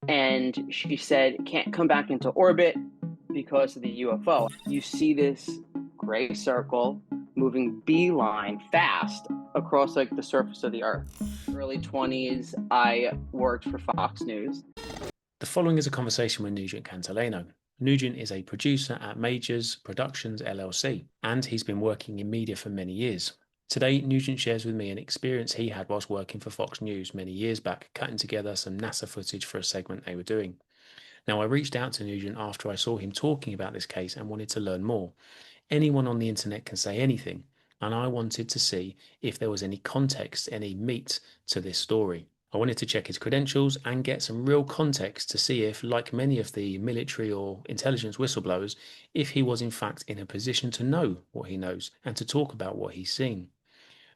And she said, can't come back into orbit because of the UFO. You see this gray circle moving beeline fast across like the surface of the earth. Early 20s, I worked for Fox News. The following is a conversation with Nugent Cantileno. Nugent is a producer at Majors Productions LLC, and he's been working in media for many years. Today, Nugent shares with me an experience he had whilst working for Fox News many years back, cutting together some NASA footage for a segment they were doing. Now, I reached out to Nugent after I saw him talking about this case and wanted to learn more. Anyone on the internet can say anything, and I wanted to see if there was any context, any meat to this story. I wanted to check his credentials and get some real context to see if, like many of the military or intelligence whistleblowers, if he was in fact in a position to know what he knows and to talk about what he's seen.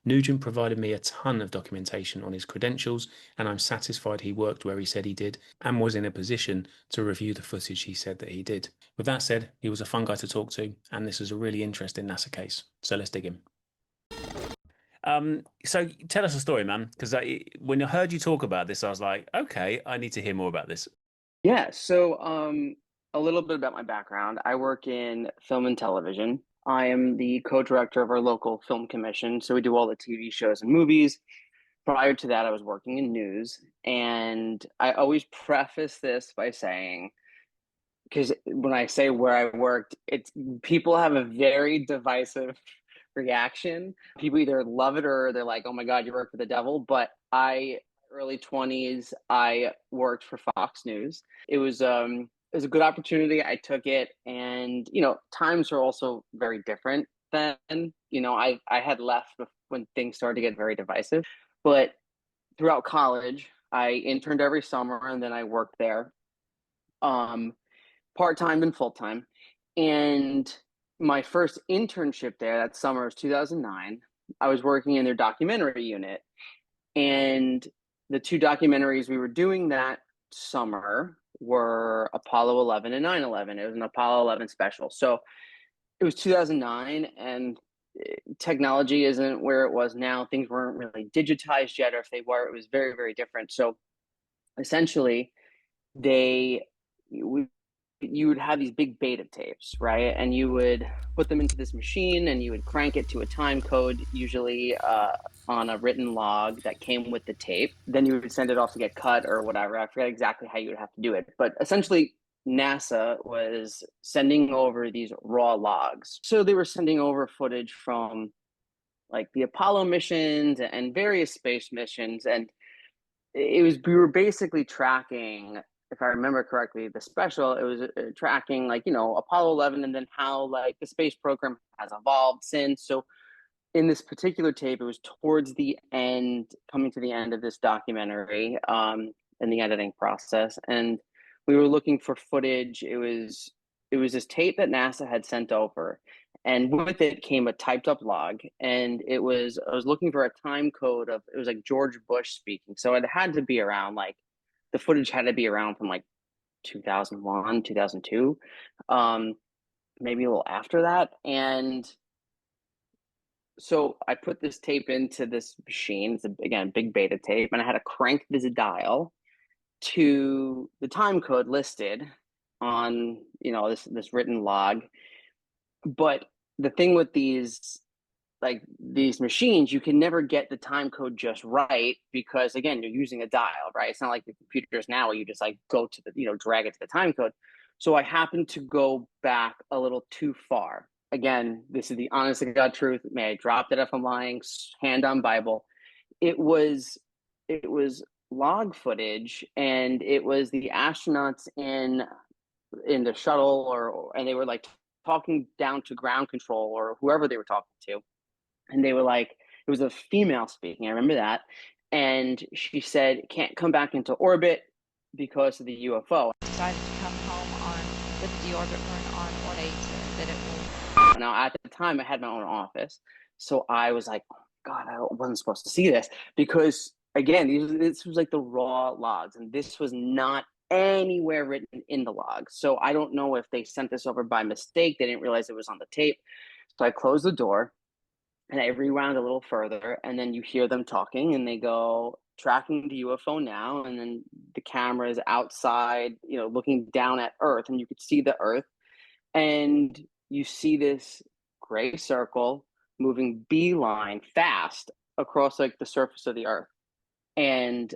Nugent provided me a ton of documentation on his credentials, and I'm satisfied he worked where he said he did and was in a position to review the footage he said that he did. With that said, he was a fun guy to talk to, and this is a really interesting NASA case. So let's dig in. So tell us a story, man, because when I heard you talk about this, I was like, okay, I need to hear more about this. Yeah, so a little bit about my background. I work in film and television. I am the co-director of our local film commission, so we do all the TV shows and movies. Prior to that, I was working in news, and I always preface this by saying, because when I say where I worked, it's people have a very divisive reaction. People either love it or they're like, "Oh my God, you work for the devil." But early 20s, I worked for Fox News. It was a good opportunity. I took it, and times are also very different then. I had left when things started to get very divisive, but throughout college, I interned every summer, and then I worked there. Um, Part-time and full-time. And my first internship there that summer was 2009. I was working in their documentary unit. And the two documentaries we were doing that summer were Apollo 11 and 9/11. It was an Apollo 11 special. So it was 2009, and technology isn't where it was now. Things weren't really digitized yet, or if they were, it was very, very different. So essentially, they you would have these big beta tapes, right? And you would put them into this machine and you would crank it to a time code, usually on a written log that came with the tape. Then you would send it off to get cut or whatever. I forget exactly how you would have to do it. But essentially, NASA was sending over these raw logs. So they were sending over footage from like the Apollo missions and various space missions. And we were basically tracking, if I remember correctly, the special, it was tracking like, Apollo 11 and then how like the space program has evolved since. So in this particular tape, it was towards the end, coming to the end of this documentary, in the editing process. And we were looking for footage. It was this tape that NASA had sent over. And with it came a typed up log. And I was looking for a time code it was like George Bush speaking. So it had to be around like, the footage had to be around from like 2001, 2002, maybe a little after that. And so I put this tape into this machine. It's again, big beta tape, and I had to crank this dial to the time code listed on, this written log. But the thing with these machines, you can never get the time code just right because, again, you're using a dial, right? It's not like the computers now where you just like go to drag it to the time code. So I happened to go back a little too far. Again, this is the honest to God truth. May I drop it if I'm lying, hand on Bible. It was log footage, and it was the astronauts in the shuttle, and they were like talking down to ground control or whoever they were talking to. And they were like, it was a female speaking. I remember that. And she said, can't come back into orbit because of the UFO. Decided to come home with the orbit burn on 182 that it will. Now, at the time, I had my own office. So I was like, oh, God, I wasn't supposed to see this because, again, this was like the raw logs. And this was not anywhere written in the logs. So I don't know if they sent this over by mistake. They didn't realize it was on the tape. So I closed the door. And I rewound a little further, and then you hear them talking, and they go, tracking the UFO now, and then the camera is outside, looking down at Earth, and you could see the Earth, and you see this gray circle moving beeline fast across like the surface of the Earth. And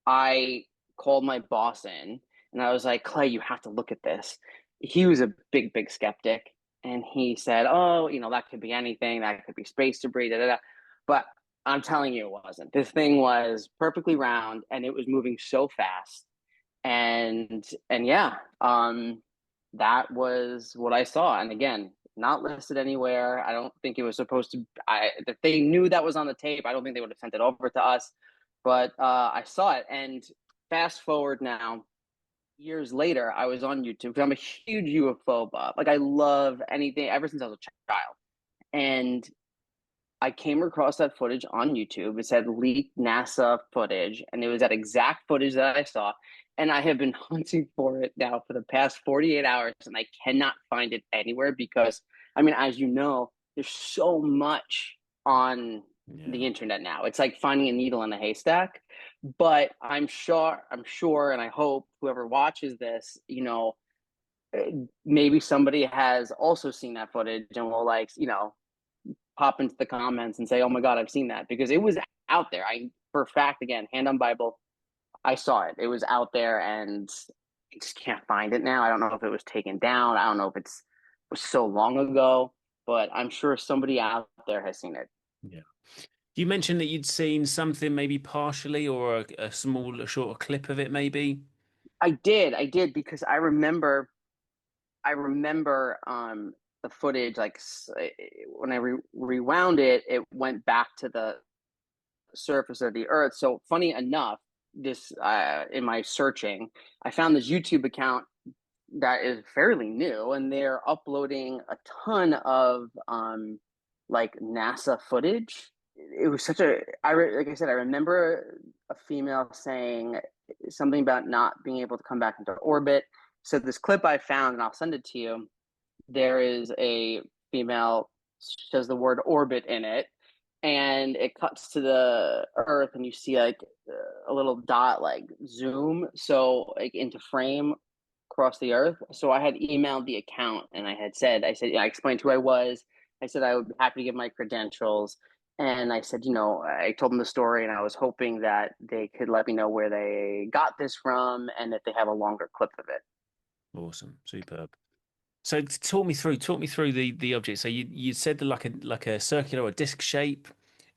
I called my boss in, and I was like, Clay, you have to look at this. He was a big, big skeptic. And he said, oh, that could be anything. That could be space debris, da, da, da. But I'm telling you, it wasn't. This thing was perfectly round, and it was moving so fast. And yeah, that was what I saw. And again, not listed anywhere. I don't think it was supposed to. If they knew that was on the tape, I don't think they would have sent it over to us. But I saw it, and fast forward now, years later, I was on YouTube because I'm a huge UFO buff. Like, I love anything ever since I was a child. And I came across that footage on YouTube. It said leaked NASA footage, and it was that exact footage that I saw. And I have been hunting for it now for the past 48 hours, and I cannot find it anywhere because, I mean, as you know, there's so much on the internet now. It's like finding a needle in a haystack. But I'm sure, and I hope whoever watches this, maybe somebody has also seen that footage and will, like, pop into the comments and say, oh my God, I've seen that, because it was out there. For a fact, again, hand on Bible, I saw it. It was out there, and I just can't find it now. I don't know if it was taken down. I don't know if it was so long ago, but I'm sure somebody out there has seen it. Yeah. You mentioned that you'd seen something maybe partially, or a small, short clip of it, maybe. I did, because I remember the footage, like when I rewound it, it went back to the surface of the Earth. So funny enough, this in my searching, I found this YouTube account that is fairly new, and they're uploading a ton of like NASA footage. It was such a like I said, I remember a female saying something about not being able to come back into orbit. So this clip I found, and I'll send it to you, there is a female, says the word orbit in it, and it cuts to the Earth, and you see like a little dot like zoom, so like into frame across the Earth. So I had emailed the account, and I said, I explained who I was. I said I would be happy to give my credentials. And I said, I told them the story, and I was hoping that they could let me know where they got this from, and if they have a longer clip of it. Awesome. Superb. So talk me through the object. So you said like a circular or disc shape.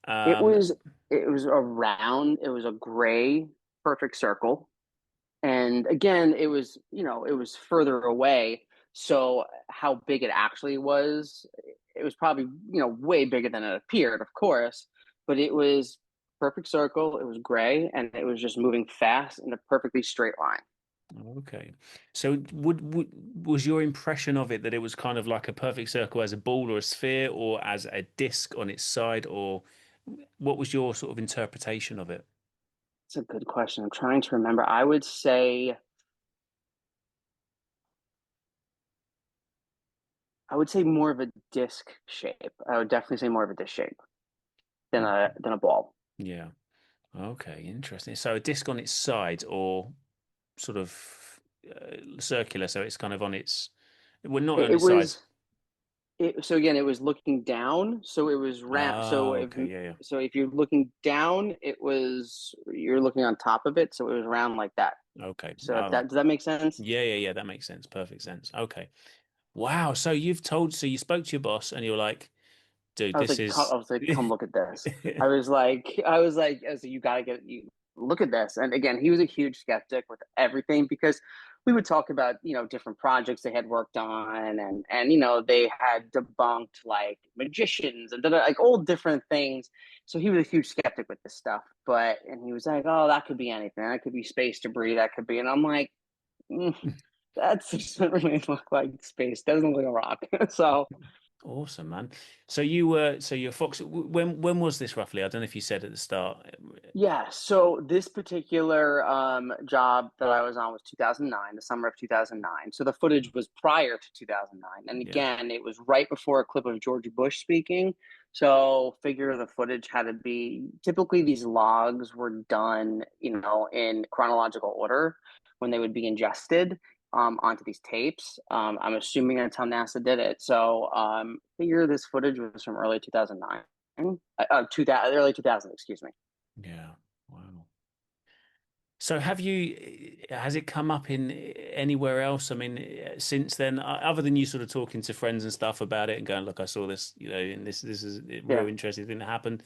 It was it was a gray perfect circle. And again, it was further away. So how big it actually was, it was probably, way bigger than it appeared, of course, but it was perfect circle. It was gray, and it was just moving fast in a perfectly straight line. Okay. So was your impression of it that it was kind of like a perfect circle as a ball or a sphere or as a disc on its side, or what was your sort of interpretation of it? It's a good question. I'm trying to remember. I would say more of a disc shape. I would definitely say more of a disc shape than a ball. Yeah. Okay, interesting. So a disc on its side, or sort of circular, so it's kind of on its, well, not on It its side. was so again, it was looking down, so it was round. Oh, okay, yeah. So if you're looking down, you're looking on top of it, so it was round like that. Okay. So All right. does that make sense? Yeah, that makes sense. Perfect sense. Okay. Wow. So you spoke to your boss and you're like, dude, I was this like, is come look at this. I was like, you gotta look at this. And again, he was a huge skeptic with everything, because we would talk about, different projects they had worked on, and they had debunked like magicians and like all different things. So he was a huge skeptic with this stuff. And he was like, oh, that could be anything. That could be space debris. That could be, and I'm like, that doesn't really look like space. Doesn't look like a rock. So Awesome, man. So you're Fox. When was this roughly? I don't know if you said at the start. Yeah, so this particular job that I was on was 2009, the summer of 2009. So the footage was prior to 2009. And Yeah. again, it was right before a clip of George Bush speaking. So figure the footage had to be typically these logs were done, in chronological order when they would be ingested onto these tapes. I'm assuming that's how NASA did it. So figure this footage was from early 2009, 2000, early 2000, excuse me. Yeah. Wow. So has it come up in anywhere else? I mean, since then, other than you sort of talking to friends and stuff about it and going, look, I saw this, and this is a real Yeah. interesting thing that happened.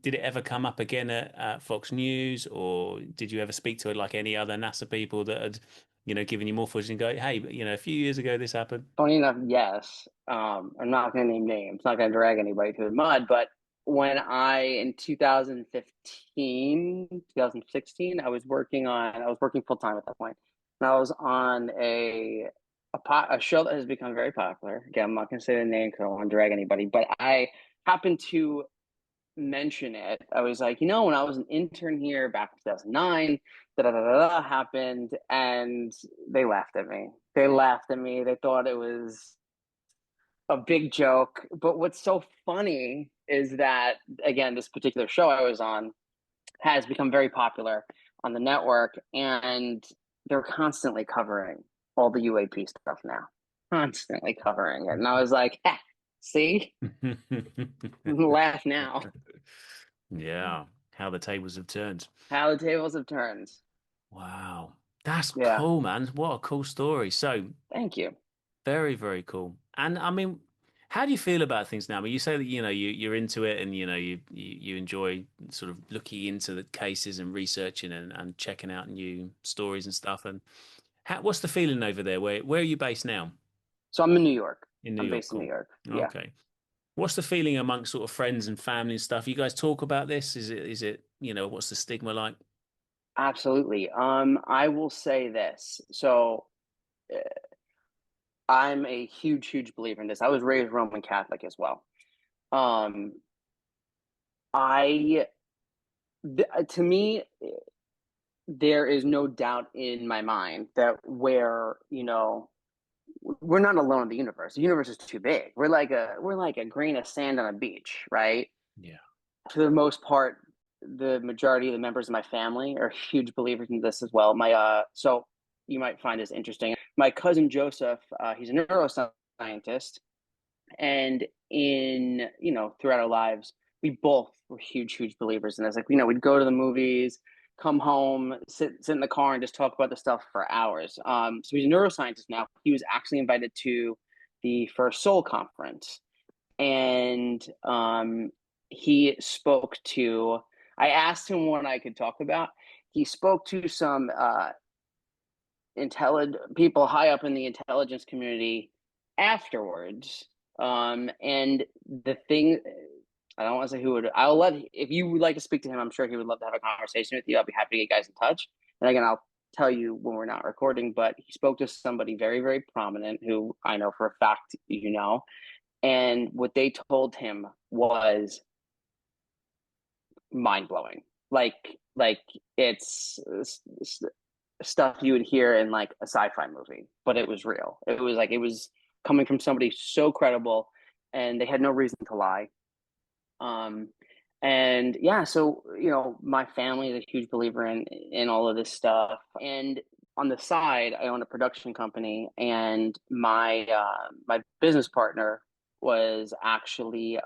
Did it ever come up again at Fox News, or did you ever speak to like any other NASA people that had, given you more footage and go, hey, a few years ago this happened? Funny enough, yes. I'm not going to name names, not going to drag anybody through the mud, but when in 2015, 2016, I was working full time at that point, and I was on a show that has become very popular. Again, I'm not going to say the name because I don't want to drag anybody, but I happened to mention it. I was like, when I was an intern here back in 2009, da da da da happened, and they laughed at me. They laughed at me. They thought it was a big joke. But what's so funny is that, again, this particular show I was on has become very popular on the network, and they're constantly covering all the UAP stuff now, constantly covering it. And I was like, see, laugh now. Yeah, how the tables have turned. How the tables have turned. Wow. That's Yeah, cool, man. What a cool story. So thank you. very, very cool. And I mean, how do you feel about things now? I mean, you say that, you're into it and, you enjoy sort of looking into the cases and researching and checking out new stories and stuff. And what's the feeling over there? Where are you based now? So I'm in New York. In New I'm York. based in New Cool. York. Yeah, Okay. What's the feeling amongst sort of friends and family and stuff? You guys talk about this? Is it, what's the stigma like? absolutely. I will say this. So uh, I'm a huge, huge believer in this. I was raised Roman Catholic as well. Um, I, to me, there is no doubt in my mind that we're not alone in the universe. The universe is too big. We're like a grain of sand on a beach, right? Yeah. For the most part, the majority of the members of my family are huge believers in this as well. So you might find this interesting. My cousin Joseph, he's a neuroscientist, and throughout our lives, we both were huge, huge believers in this. Like, we'd go to the movies, come home, sit in the car, and just talk about the stuff for hours. So he's a neuroscientist now. He was actually invited to the first Soul conference, and he spoke to. I asked him what I could talk about. He spoke to some intelligent people high up in the intelligence community afterwards. And the thing, I don't want to say who would. If you would like to speak to him, I'm sure he would love to have a conversation with you. I'll be happy to get guys in touch. And again, I'll tell you when we're not recording. But he spoke to somebody very, very prominent who I know for a fact and what they told him was mind blowing. Like it's stuff you would hear in like a sci-fi movie, but it was real. It was coming from somebody so credible, and they had no reason to lie. Um, and yeah, so my family is a huge believer in all of this stuff. And on the side, I own a production company, and my business partner was actually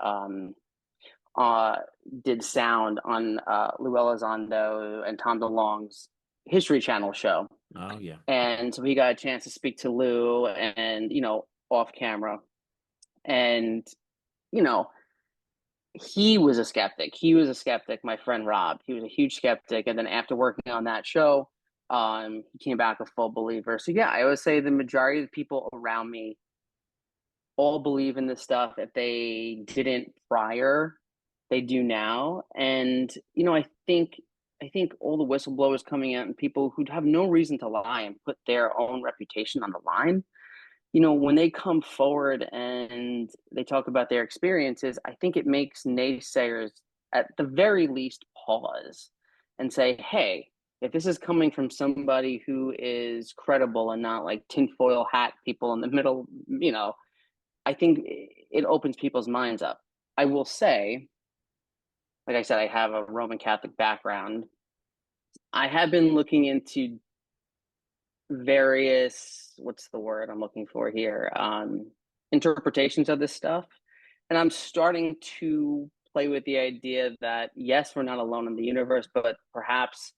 uh, did sound on Lou Elizondo and Tom DeLonge's History Channel show. Oh, yeah. And so he got a chance to speak to Lou and, off camera. And, you know, he was a skeptic. He was a skeptic, my friend Rob. He was a huge skeptic. And then after working on that show, he came back a full believer. So, yeah, I would say the majority of the people around me all believe in this stuff. If they didn't prior, they do now. And I think all the whistleblowers coming out and people who have no reason to lie and put their own reputation on the line, when they come forward and they talk about their experiences, I think it makes naysayers at the very least pause and say, hey, if this is coming from somebody who is credible and not like tinfoil hat people in the middle, I think it opens people's minds up. I will say, like I said, I have a Roman Catholic background. I have been looking into various, what's the word I'm looking for here, interpretations of this stuff. And I'm starting to play with the idea that yes, we're not alone in the universe, but perhaps,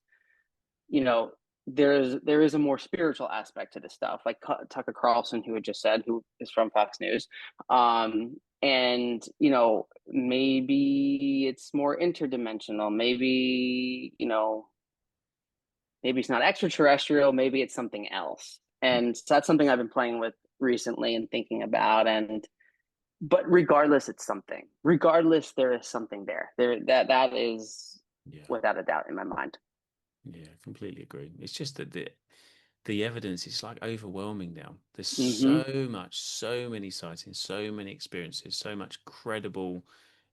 you know, there is a more spiritual aspect to this stuff, like Tucker Carlson, who had just said, who is from Fox News. And maybe it's more interdimensional. Maybe it's not extraterrestrial, maybe it's something else. And so that's something I've been playing with recently and thinking about. But regardless, it's something. Regardless, there is something there. That is Yeah. without a doubt in my mind. Yeah, completely agree. It's just that the evidence is like overwhelming now. There's Mm-hmm. so much, so many sightings, so many experiences, so much credible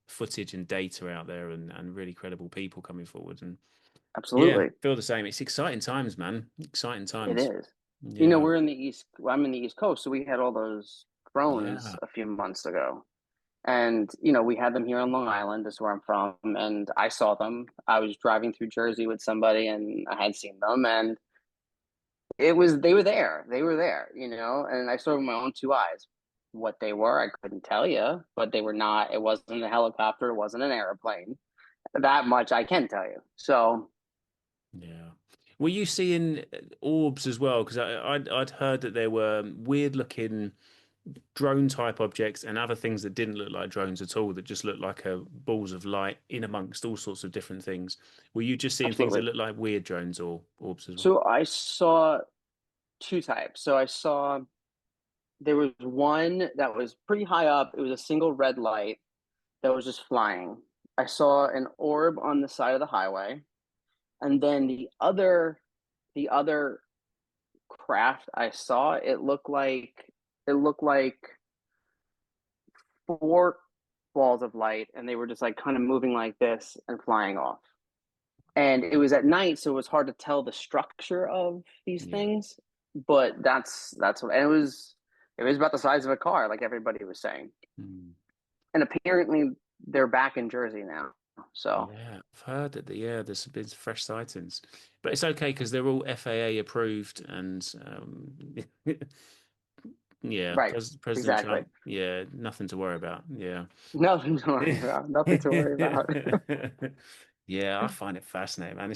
footage and data out there, and really credible people coming forward. And yeah, Absolutely. feel the same. It's exciting times, man. Exciting It times. is. Yeah. We're in the East, well, I'm in the East Coast, so we had all those drones Yeah. a few months ago. And, we had them here on Long Island, is where I'm from, and I saw them. I was driving through Jersey with somebody and I had seen them, and they were there. They were there, and I saw with my own two eyes. What they were, I couldn't tell you, but they were not, it wasn't a helicopter, it wasn't an airplane. That much I can tell you. So, Yeah. Were you seeing orbs as well? Because I'd heard that there were weird looking drone type objects and other things that didn't look like drones at all, that just looked like balls of light in amongst all sorts of different things. Were you just seeing things that absolutely. looked like weird drones or orbs as well? So I saw two types. So I saw there was one that was pretty high up. It was a single red light that was just flying. I saw an orb on the side of the highway, and then the other craft I saw, it looked like four balls of light, and they were just like kind of moving like this and flying off. And it was at night, so it was hard to tell the structure of these Yeah. things. But that's what, and it was about the size of a car, like everybody was saying. Mm. And apparently they're back in Jersey now. So Yeah, I've heard that. Yeah, there's been fresh sightings, but it's okay because they're all FAA approved, and yeah, right, President exactly. Trump. Yeah, nothing to worry about. Yeah. Nothing to worry about. Nothing to worry about. Yeah, I find it fascinating, man.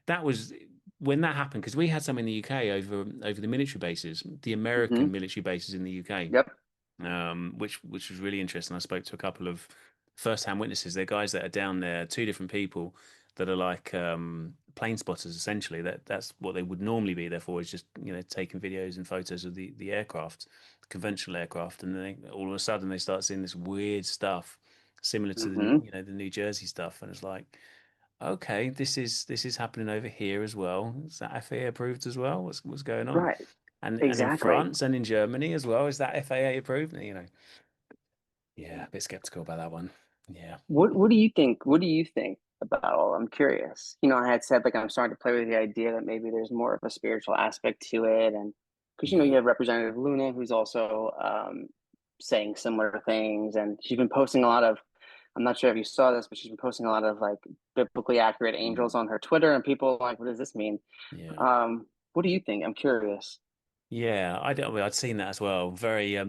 That was when that happened because we had some in the UK over the military bases, the Hmm. American military bases in the UK, Yep. which was really interesting. I spoke to a couple of first-hand witnesses. They're guys that are down there, two different people that are like plane spotters essentially. That's what they would normally be there for, is just taking videos and photos of the aircraft, conventional aircraft, and then all of a sudden they start seeing this weird stuff similar to the Hmm. the New Jersey stuff, and it's like, okay, this is happening over here as well. Is that FAA approved as well? What's going on? Right. And in Exactly. France and in Germany as well, is that FAA approved? Yeah, a bit skeptical about that one. Yeah, What do you think? What do you think about all? I'm curious. I had said like I'm starting to play with the idea that maybe there's more of a spiritual aspect to it, and because you yeah. have Representative Luna, who's also saying similar things, and she's been posting a lot of. I'm not sure if you saw this, but she's been posting a lot of like biblically accurate angels Mm, on her Twitter, and people are like, "What does this mean?" yeah. What do you think? I'm curious. Yeah, I'd seen that as well. Very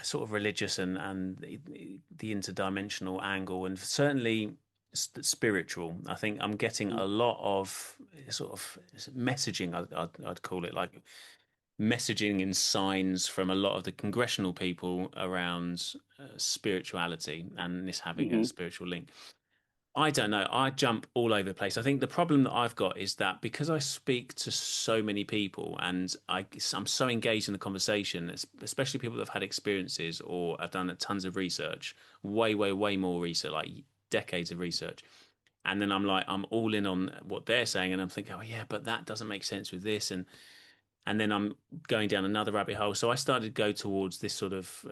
sort of religious, and the interdimensional angle, and certainly spiritual. I think I'm getting a lot of sort of messaging. I'd call it like messaging and signs from a lot of the congressional people around spirituality and this having a Mm-hmm. spiritual link. I don't know. I jump all over the place. I think the problem that I've got is that because I speak to so many people and I'm so engaged in the conversation, especially people that have had experiences or have done tons of research, way, way, way more research, like decades of research. And then I'm all in on what they're saying, and I'm thinking, oh yeah, but that doesn't make sense with this. and then I'm going down another rabbit hole. So I started to go towards this sort of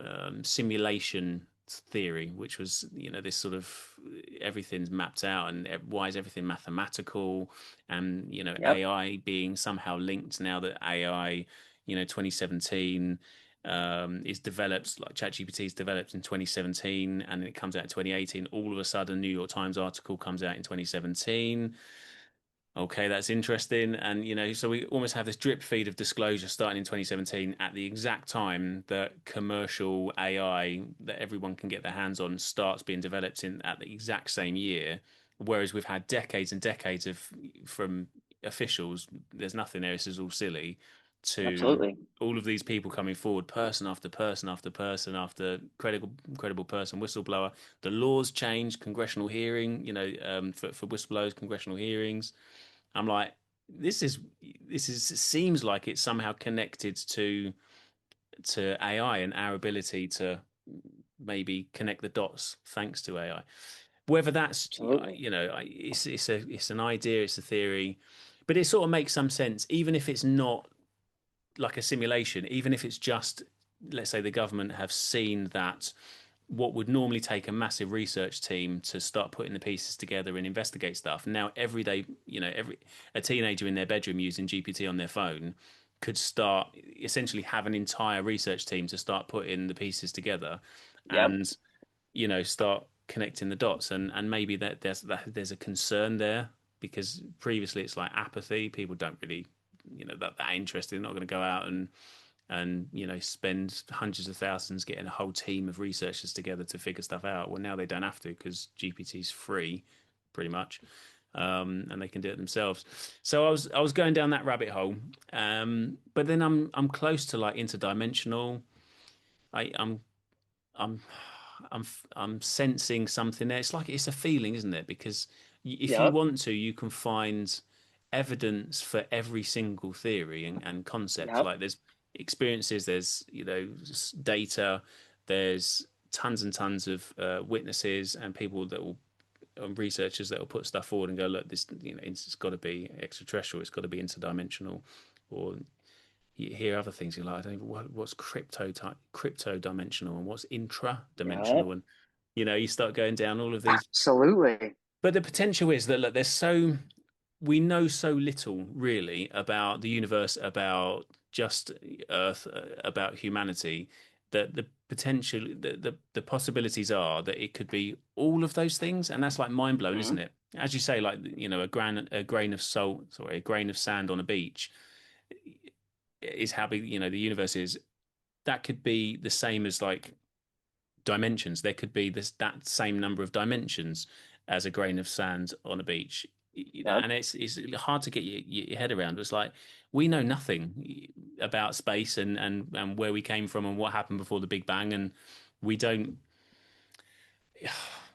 simulation theory, which was, this sort of everything's mapped out, and why is everything mathematical? And, Yep. AI being somehow linked now that AI, 2017 is developed, like ChatGPT is developed in 2017 and it comes out in 2018. All of a sudden, New York Times article comes out in 2017. Okay, that's interesting. And, so we almost have this drip feed of disclosure starting in 2017 at the exact time that commercial AI that everyone can get their hands on starts being developed in at the exact same year. Whereas we've had decades and decades of from officials, there's nothing there, this is all silly, to Absolutely. all of these people coming forward, person after person after person after credible person, whistleblower. The laws change, congressional hearing, for whistleblowers, congressional hearings. I'm like, this is seems like it's somehow connected to AI and our ability to maybe connect the dots thanks to AI. Whether that's Absolutely. it's an idea, it's a theory, but it sort of makes some sense, even if it's not like a simulation, even if it's just, let's say the government have seen that what would normally take a massive research team to start putting the pieces together and investigate stuff. Now, every day, every a teenager in their bedroom using GPT on their phone could start essentially have an entire research team to start putting the pieces together, Yep. and start connecting the dots. And maybe there's a concern there because previously it's like apathy. People don't really that interested. They're not going to go out and spend hundreds of thousands getting a whole team of researchers together to figure stuff out. Well, now they don't have to because GPT's free, pretty much, and they can do it themselves. So I was going down that rabbit hole, but then I'm close to like interdimensional. I, I'm I'm I'm I'm sensing something there. It's like it's a feeling, isn't it? Because if you Yep. want to, you can find evidence for every single theory and concept. Yep. Like there's experiences, there's data, there's tons and tons of witnesses and people that will researchers that will put stuff forward and go, look, this it's got to be extraterrestrial, it's got to be interdimensional, or you hear other things. You're like, I don't even, what's crypto dimensional and what's intra Yep. dimensional, and you start going down all of these. Absolutely. But the potential is that look, we know so little really about the universe, about just Earth, about humanity, that the potential, the possibilities are that it could be all of those things, and that's like mind blowing, isn't Hmm. it? As you say, like a grain of salt, sorry, a grain of sand on a beach is how big the universe is. That could be the same as like dimensions. There could be that same number of dimensions as a grain of sand on a beach. Yep. And it's hard to get your head around. It's like we know nothing about space and where we came from and what happened before the Big Bang, and we don't.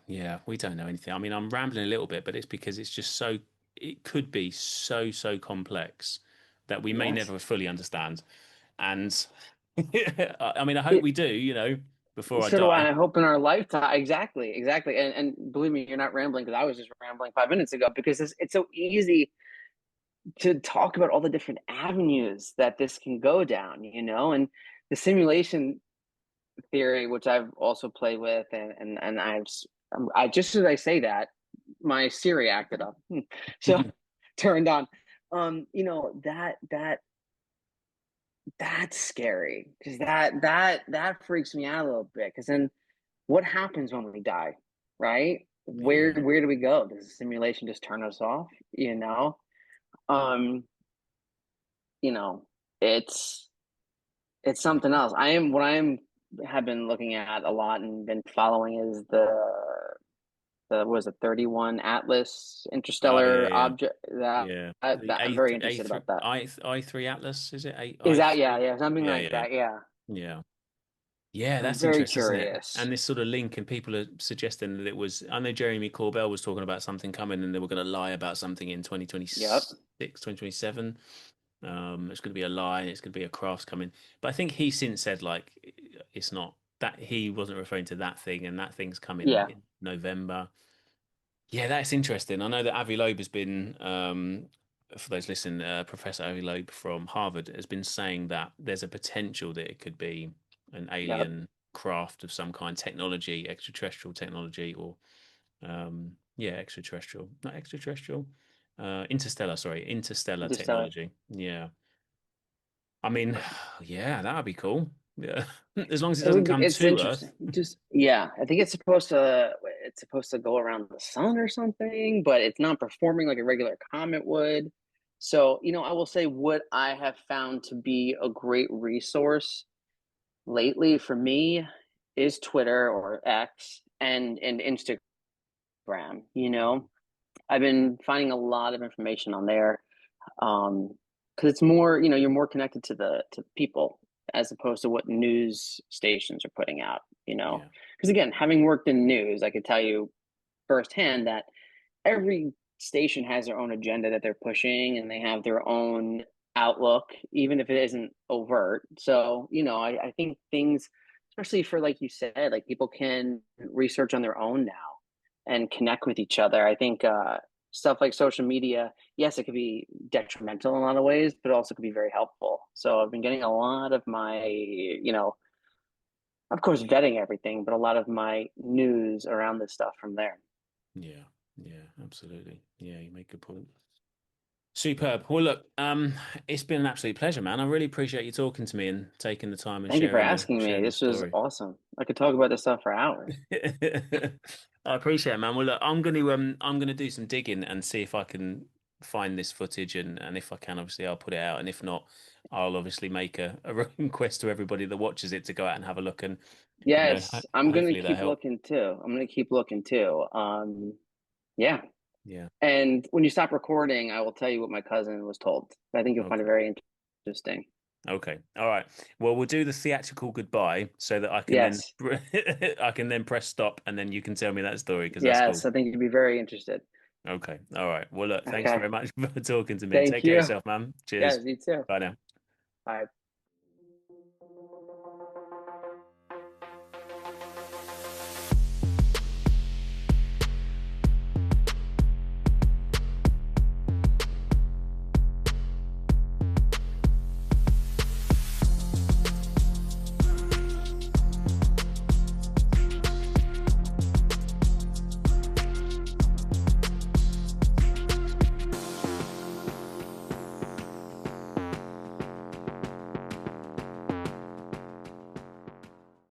Yeah, we don't know anything. I mean, I'm rambling a little bit, but it's because it's just so. It could be so complex that we may Yes. never fully understand. And I mean, I hope It, we do, before I so do I. die. And I hope in our lifetime, exactly, exactly. And believe me, you're not rambling because I was just rambling 5 minutes ago because it's so easy to talk about all the different avenues that this can go down, and the simulation theory, which I've also played with, and I just as I say that, my Siri acted up, so turned on. That's scary because that freaks me out a little bit. Because then, what happens when we die, right? Where Yeah. where do we go? Does the simulation just turn us off? Um, you know, it's it's something else. What I am have been looking at a lot and been following is the what was it 31 Atlas Oh yeah, interstellar yeah, object that yeah. The that I'm A very A interested three about that. I3 Atlas, is it? Is that I3? yeah, something Yeah, like yeah, that, yeah. yeah. Yeah, I'm that's very interesting, isn't it? curious. And this sort of link, and people are suggesting that it was. I know Jeremy Corbell was talking about something coming, and they were going to lie about something in Yep. 2026, 2027. It's going to be a lie, and it's going to be a crafts coming. But I think he since said like it's not that he wasn't referring to that thing, and that thing's coming Yeah. in November. Yeah, that's interesting. I know that Avi Loeb has been for those listening, Professor Avi Loeb from Harvard has been saying that there's a potential that it could be an Yep. alien craft of some kind, technology, extraterrestrial technology, or extraterrestrial, not extraterrestrial, interstellar Interstellar. technology. Yeah, I mean, yeah, that would be cool. Yeah, as long as it It doesn't would be. come It's to interesting. Earth. Just yeah, I think it's supposed to. It's supposed to go around the sun or something, but it's not performing like a regular comet would. So I will say what I have found to be a great resource lately for me is Twitter or X and Instagram. I've been finding a lot of information on there because it's more you're more connected to people as opposed to what news stations are putting out. Yeah, Because again, having worked in news, I could tell you firsthand that every station has their own agenda that they're pushing and they have their own outlook, even if it isn't overt. So I think things, especially for like you said, like people can research on their own now and connect with each other. I think stuff like social media, yes, it could be detrimental in a lot of ways, but also could be very helpful. So I've been getting a lot of my, of course, vetting everything, but a lot of my news around this stuff from there. yeah, yeah, absolutely. Yeah, you make a good point. Superb. Well, look, it's been an absolute pleasure, man. I really appreciate you talking to me and taking the time and Thank you for sharing asking me. sharing your This was story. awesome. I could talk about this stuff for hours. I appreciate it, man. Well, look, I'm gonna do some digging and see if I can find this footage, and if I can, obviously, I'll put it out, and if not, I'll obviously make a request to everybody that watches it to go out and have a look, and Yes, I'm gonna hopefully that keep help. looking too. I'm gonna keep looking too. Yeah. Yeah. And when you stop recording, I will tell you what my cousin was told. I think you'll find it Okay. very interesting. Okay. All right. Well, we'll do the theatrical goodbye so that I can then Yes. I can then press stop and then you can tell me that story because that's Yes, cool. I think you'd be very interested. Okay. All right. Well, look, thanks Okay. very much for talking to me. Thank Take care of you. yourself, man. Cheers. Yes, you too. Bye now. Bye.